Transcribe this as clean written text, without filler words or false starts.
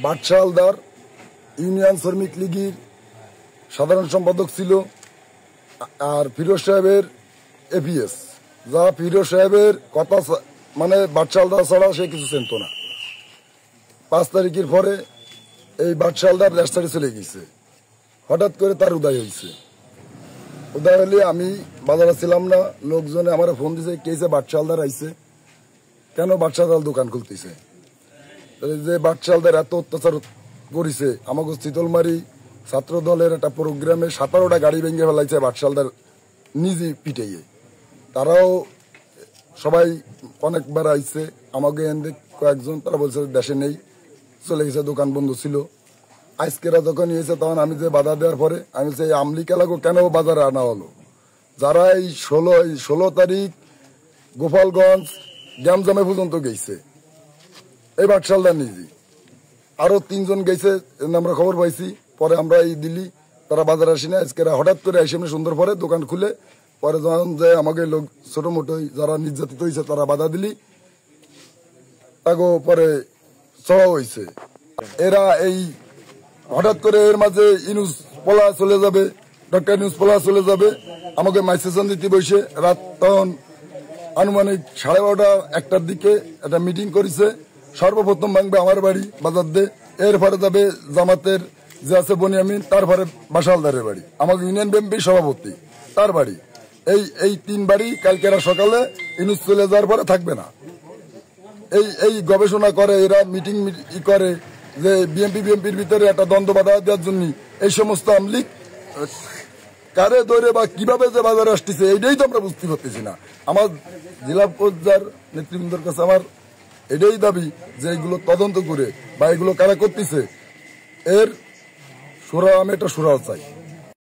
বাদশাহ হালদার ইউনিয়ন শ্রমিক লীগের সাধারণ সম্পাদক ছিল, আর ফিরোজ সাহেবের এপিএস, যা ফিরোজ সাহেবের কথা মানে বাদশাহ হালদার ছাড়া সে কিছু চিনত না। 5 তারিখের পরে এই বাদশাহ হালদার দেশ ছেড়ে চলে গেছে। হঠাৎ করে তার উদয় হয়েছে। উদয় হলে আমি বাজারে ছিলাম না, লোকজনে আমার ফোন দিছে, কেছে বাদশাহ হালদার আইছে, কেন বাদশাহ হালদার দোকান খুলতেছে। যে বাদশাহ হালদার এত অত্যাচার করেছে, আমাকে শীতলমারি ছাত্র দলের একটা প্রোগ্রামে 17টা গাড়ি ভেঙে ফেলাইছে বাদশাহ হালদার নিজে পিটাইয়ে। তারাও সবাই অনেকবার আইছে, আমাকে এনে কয়েকজন, তারা বলছে দেশে নেই, চলে গেছে, দোকান বন্ধ ছিল। আজকেরা যখন নিয়েছে তখন আমি যে বাধা দেওয়ার পরে আমি বলছি আমলি কেলাগো কেন বাজারে আনা হলো। যারা এই 16 তারিখ গোপালগঞ্জ গ্যামজামে পর্যন্ত গেছে এই বাদশাহ হালদার নিজে, আরো 3 জন গেছে, আমরা খবর পাইছি। পরে আমরা এই দিল্লি, তারা বাজারে আসি না, আজকেরা হঠাৎ করে এসে সুন্দর পরে দোকান খুলে পরে যখন যে আমাকে লোক ছোট মোটো যারা নির্যাতিত হয়েছে তারা বাধা দিলি, তাকে পরে সভা হয়েছে। এরা এই হঠাৎ করে এর মাঝে ইনুস পলা চলে যাবে, ডক্টর ইনুস পলা চলে যাবে, আমাকে মাইসেশন দিতে বসে। রাত তখন আনুমানিক 12:30-1টার দিকে একটা মিটিং করেছে। সর্বপ্রথম ভাঙবে আমার বাড়ি বাজার দে, এরপরে যাবে জামাতের যে আছে বনিয়ামিন, তারপরে বাদশাহ হালদারের বাড়ি, আমাকে ইউনিয়ন বিএনপির সভাপতি তার বাড়ি। এই 3 বাড়ি কালকেরা সকালে ইনুস চলে যাওয়ার পরে থাকবে না। এই গবেষণা করে এরা, মিটিং করে যে বিএনপির ভিতরে একটা দ্বন্দ্ব বাধা দেওয়ার জন্য এই সমস্ত আমলিক কারে ধরে বা কিভাবে যে বাজারে আসতেছে এইটাই তো আমরা বুঝতে পারতেছি না। আমার জেলা পর্যায়ের নেতৃবৃন্দের কাছে আমার এটাই দাবি যে এগুলো তদন্ত করে বা এগুলো কারা করতেছে এর সুরা, আমি একটা সুরাও চাই।